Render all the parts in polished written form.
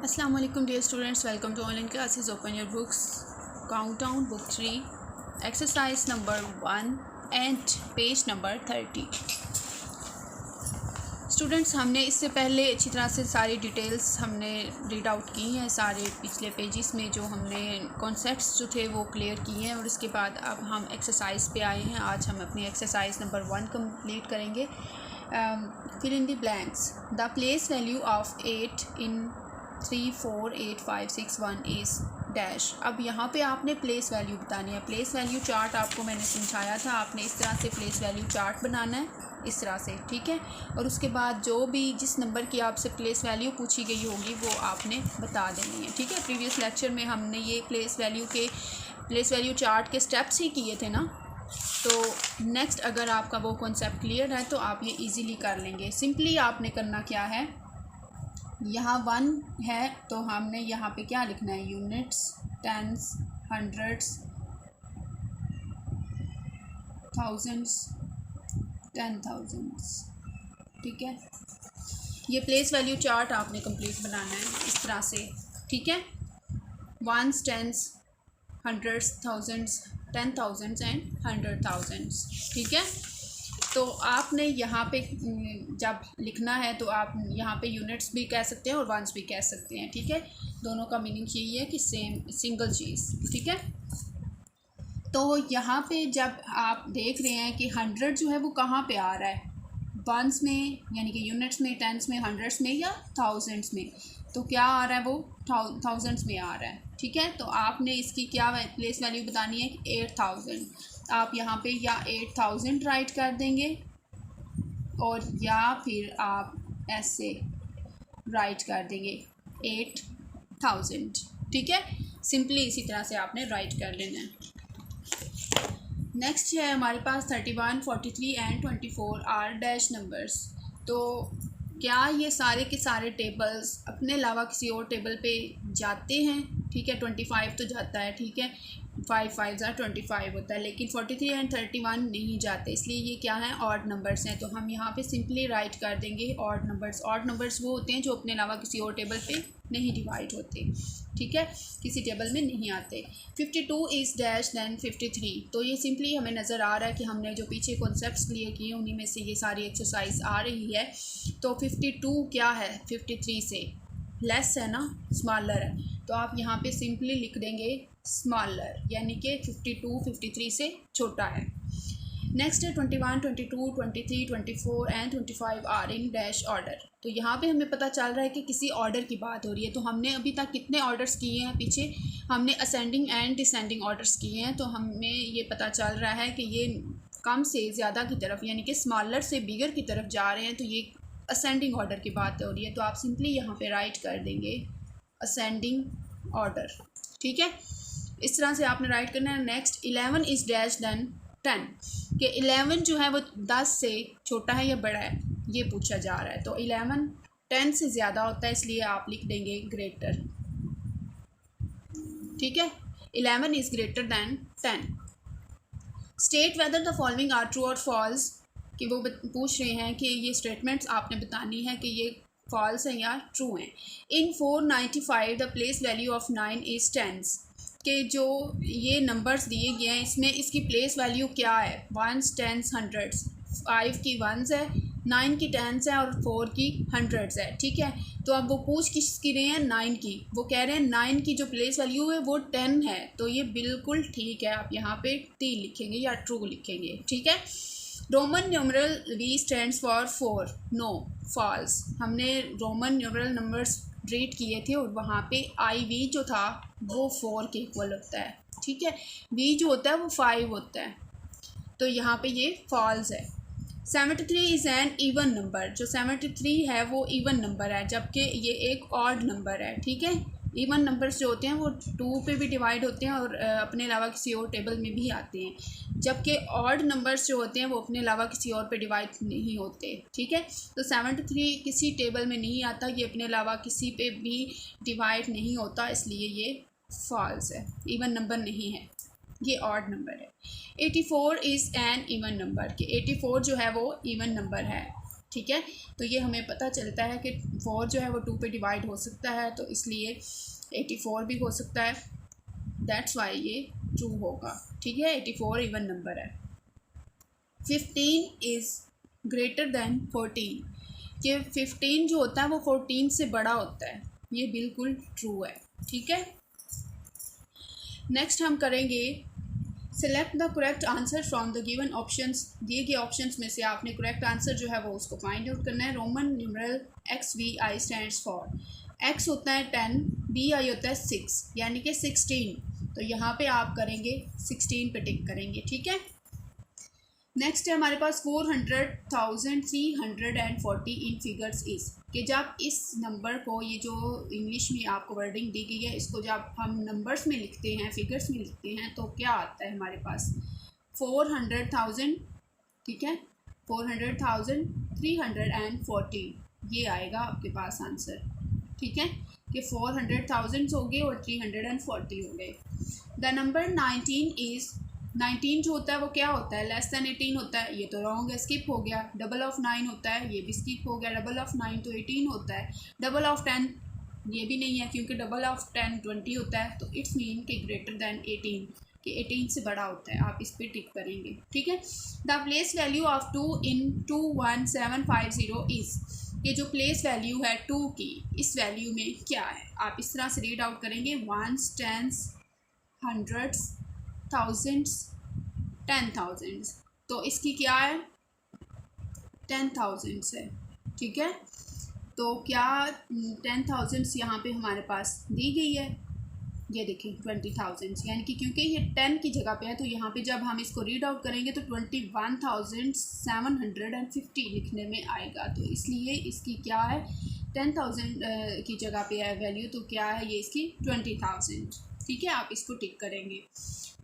Assalamu alaikum dear students, welcome to online classes. Open your books. Countdown book 3, exercise number 1 and page number 30. Students, हमने इससे पहले अच्छी तरह से सारी डिटेल्स हमने रीड आउट की हैं, सारे पिछले पेजेस में जो हमने कॉन्सेप्ट्स जो थे वो क्लियर किए हैं और उसके बाद अब हम एक्सरसाइज पे आए हैं। आज हम अपनी एक्सरसाइज नंबर 1 कंप्लीट करेंगे। Fill in the blanks. The place value of 8 in 3, 4, 8, 5, 6, 1 is dash. अब यहाँ पे आपने प्लेस वैल्यू बतानी है। प्लेस वैल्यू चार्ट आपको मैंने समझाया था, आपने इस तरह से प्लेस वैल्यू चार्ट बनाना है, इस तरह से, ठीक है। और उसके बाद जो भी जिस नंबर की आपसे प्लेस वैल्यू पूछी गई होगी वो आपने बता देनी है, ठीक है। प्रीवियस लेक्चर में हमने ये प्लेस वैल्यू चार्ट के स्टेप्स ही किए थे ना। तो नेक्स्ट अगर आपका वो कॉन्सेप्ट क्लियर है तो आप ये इजीली कर लेंगे। सिंपली आपने करना क्या है, यहाँ 1 है तो हमने यहाँ पे क्या लिखना है, यूनिट्स, टेंस, हंड्रेड्स, थाउजेंड्स, 10,000, ठीक है। ये प्लेस वैल्यू चार्ट आपने कंप्लीट बनाना है इस तरह से, ठीक है। 1s, 10s, hundreds, thousands, 10,000 and 100,000, ठीक है। तो आपने यहाँ पे जब लिखना है तो आप यहाँ पे यूनिट्स भी कह सकते हैं और वंस भी कह सकते हैं, ठीक है। दोनों का मीनिंग यही है कि सेम, सिंगल चीज़, ठीक है। तो यहाँ पे जब आप देख रहे हैं कि 100 जो है वो कहाँ पे आ रहा है, वंस में यानी कि यूनिट्स में, टेंस में, हंड्रेड्स में या थाउजेंड्स में, तो क्या आ रहा है वो थाउजेंड्स में आ रहा है, ठीक है। तो आपने इसकी क्या प्लेस वैल्यू बतानी है, 8,000। आप यहाँ पे या 8,000 राइट कर देंगे और या फिर आप ऐसे राइट कर देंगे 8,000, ठीक है। सिंपली इसी तरह से आपने राइट कर लेना है। नेक्स्ट है हमारे पास 31, 43 एंड 24 आर डैश नंबर्स। तो क्या ये सारे के सारे टेबल्स अपने अलावा किसी और टेबल पे जाते हैं, ठीक है। 25 तो जाता है, ठीक है, 5 5 25 होता है, लेकिन 43 एंड 31 नहीं जाते, इसलिए ये क्या है, ऑड नंबर्स हैं। तो हम यहाँ पे सिंपली राइट कर देंगे ऑड नंबर्स। ऑड नंबर्स वो होते हैं जो अपने अलावा किसी और टेबल पे नहीं डिवाइड होते, ठीक है, किसी टेबल में नहीं आते। 52 इज़ डैश दैन 53। तो ये सिंपली हमें नज़र आ रहा है कि हमने जो पीछे कॉन्सेप्ट्स क्लियर किए उन्हीं में से ये सारी एक्सरसाइज आ रही है। तो 52 क्या है, 53 से लेस है ना, स्मॉलर है, तो आप यहाँ पे सिंपली लिख देंगे स्मॉलर, यानी कि 52 53 से छोटा है। नेक्स्ट है 21, 22, 23, 24 and 25 are in dash order. तो यहाँ पे हमें पता चल रहा है कि किसी ऑर्डर की बात हो रही है। तो हमने अभी तक कितने ऑर्डर्स किए हैं, पीछे हमने असेंडिंग एंड डिसेंडिंग ऑर्डर्स किए हैं। तो हमें ये पता चल रहा है कि ये कम से ज़्यादा की तरफ यानी कि स्मॉलर से बिगर की तरफ जा रहे हैं, तो ये असेंडिंग ऑर्डर की बात हो रही है। तो आप सिंपली यहाँ पे राइट कर देंगे असेंडिंग ऑर्डर, ठीक है। इस तरह से आपने राइट करना है। नेक्स्ट 11 इज़ डैश दैन 10, कि 11 जो है वो 10 से छोटा है या बड़ा है, ये पूछा जा रहा है। तो 11 10 से ज़्यादा होता है, इसलिए आप लिख देंगे ग्रेटर, ठीक है। 11 is greater than 10। State whether the following are true और फॉल्स, कि वो पूछ रहे हैं कि ये स्टेटमेंट्स आपने बतानी है कि ये फॉल्स हैं या ट्रू हैं। इन 495 the place value of 9 is 10, के जो ये नंबर्स दिए गए हैं इसमें इसकी प्लेस वैल्यू क्या है, 1s, 10s, 100s, 5 की 1s है, 9 की 10s है और 4 की 100s है, ठीक है। तो अब वो पूछ किसकी रहे हैं, 9 की। वो कह रहे हैं 9 की जो प्लेस वैल्यू है वो 10 है, तो ये बिल्कुल ठीक है। आप यहाँ पे T लिखेंगे या ट्रू लिखेंगे, ठीक है। Roman numeral V stands for 4, no, false. हमने रोमन न्यूमरल नंबर्स रीड किए थे और वहाँ पे IV जो था वो 4 के इक्वल होता है, ठीक है। V जो होता है वो 5 होता है, तो यहाँ पे ये फॉल्स है। 73 इज़ एन इवन नंबर, जो 73 है वो इवन नंबर है, जबकि ये एक ऑड नंबर है, ठीक है। इवन नंबर्स जो होते हैं वो 2 पे भी डिवाइड होते हैं और अपने अलावा किसी और टेबल में भी आते हैं, जबकि ऑड नंबर्स जो होते हैं वो अपने अलावा किसी और पे डिवाइड नहीं होते, ठीक है। तो 73 किसी टेबल में नहीं आता, ये अपने अलावा किसी पे भी डिवाइड नहीं होता, इसलिए ये फॉल्स है, इवन नंबर नहीं है, ये ऑड नंबर है। 84 इज़ एन इवन नंबर, कि 84 जो है वो इवन नंबर है, ठीक है। तो ये हमें पता चलता है कि 4 जो है वो 2 पे डिवाइड हो सकता है, तो इसलिए 84 भी हो सकता है, दैट्स वाई ये ट्रू होगा। ठीक है, 84 इवन नंबर है। 15 इज़ ग्रेटर दैन 14, कि 15 जो होता है वो 14 से बड़ा होता है, ये बिल्कुल ट्रू है। ठीक है, नेक्स्ट हम करेंगे select the correct answer from the given options. दिए गए ऑप्शंस में से आपने करेक्ट आंसर जो है वो उसको फाइंड आउट करना है। Roman numeral XVI stands for, X होता है 10, BI होता है 6, यानी कि 16। तो यहाँ पे आप करेंगे 16 पे टिक करेंगे। ठीक है, नेक्स्ट है हमारे पास 400,340 इन फिगर्स इज़, कि जब इस नंबर को, ये जो इंग्लिश में आपको वर्डिंग दी गई है, इसको जब हम नंबर्स में लिखते हैं, फिगर्स में लिखते हैं, तो क्या आता है हमारे पास 400,000। ठीक है, 400,340 ये आएगा आपके पास आंसर। ठीक है, कि 400,000 हो गए और 340 हो गए। द नंबर 19 इज़, 19 जो होता है वो क्या होता है, लेस दैन 18 होता है, ये तो रॉन्ग है, स्किप हो गया। डबल ऑफ 9 होता है, ये भी स्किप हो गया। डबल ऑफ 9 तो 18 होता है। डबल ऑफ 10 ये भी नहीं है, क्योंकि डबल ऑफ 10 20 होता है, तो इट्स मीन कि ग्रेटर दैन 18, कि 18 से बड़ा होता है। आप इस पर टिक करेंगे। ठीक है, the place value of 2 in 21750 is, ये जो प्लेस वैल्यू है 2 की, इस वैल्यू में क्या है, आप इस तरह से रीड आउट करेंगे, वंस, टेंस, हंड्रेड्स, थाउजेंड्स, 10,000। तो इसकी क्या है, 10,000 है। ठीक है, तो क्या 10,000 यहाँ पे हमारे पास दी गई है, ये देखिए 20,000, यानी कि क्योंकि ये 10 की जगह पे है, तो यहाँ पे जब हम इसको रीड आउट करेंगे तो 21,750 लिखने में आएगा। तो इसलिए इसकी क्या है, 10,000 की जगह पे है वैल्यू, तो क्या है ये इसकी 20,000। ठीक है, आप इसको टिक करेंगे।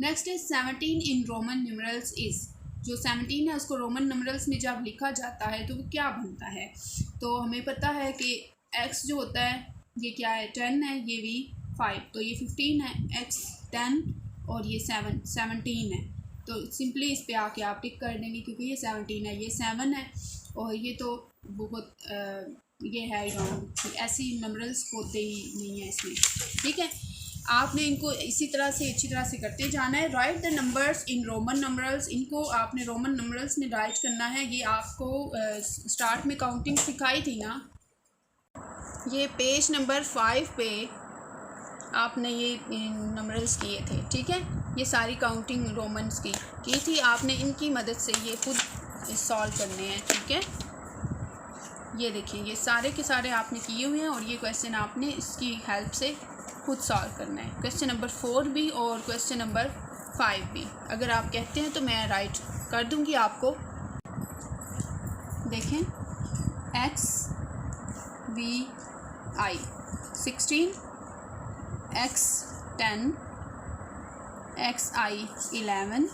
नेक्स्ट है 17 इन रोमन न्यूमरल्स इज़, जो 17 है उसको रोमन न्यूमरल्स में जब लिखा जाता है तो वो क्या बनता है, तो हमें पता है कि x जो होता है ये क्या है, 10 है, ये भी 5, तो ये 15 है, x 10 और ये 17 है। तो सिंपली इस पे आके आप टिक कर देंगे, क्योंकि ये 17 है, ये 7 है, और ये तो बहुत ये है रॉन्ग, ऐसी न्यूमरल्स होते ही नहीं है इसमें। ठीक है, आपने इनको इसी तरह से अच्छी तरह से करते जाना है। Write the numbers in Roman numerals, इनको आपने रोमन नंबरल्स में राइट करना है। ये आपको स्टार्ट में काउंटिंग सिखाई थी ना, ये पेज नंबर 5 पे आपने ये नंबरल्स किए थे। ठीक है, ये सारी काउंटिंग रोमन्स की थी, आपने इनकी मदद से ये खुद सॉल्व करने हैं। ठीक है, ये देखिए ये सारे के सारे आपने किए हुए हैं, और ये क्वेश्चन आपने इसकी हेल्प से खुद सॉल्व करना है। क्वेश्चन नंबर 4 भी और क्वेश्चन नंबर 5 भी, अगर आप कहते हैं तो मैं राइट कर दूंगी आपको। देखें, XVI 16, X 10, XI 11,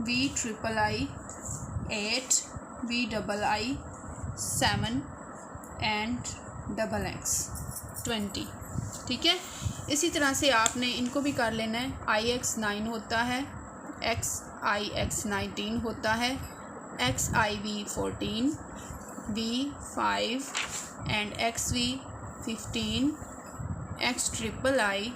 VIII 8, VII 7 and XX 20। ठीक है, इसी तरह से आपने इनको भी कर लेना है। IX 9 होता है, XIX 19 होता है, XIV 14, V5 and XV 15, XIII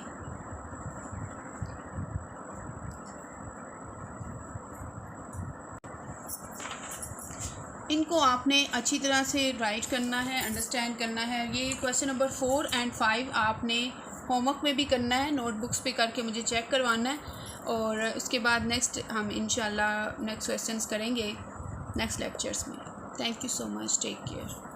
इनको आपने अच्छी तरह से राइट करना है, अंडरस्टैंड करना है। ये क्वेश्चन नंबर 4 एंड 5 आपने होमवर्क में भी करना है, नोटबुक्स पे करके मुझे चेक करवाना है, और उसके बाद नेक्स्ट हम इंशाल्लाह नेक्स्ट क्वेश्चंस करेंगे नेक्स्ट लेक्चर्स में। Thank you so much, take care.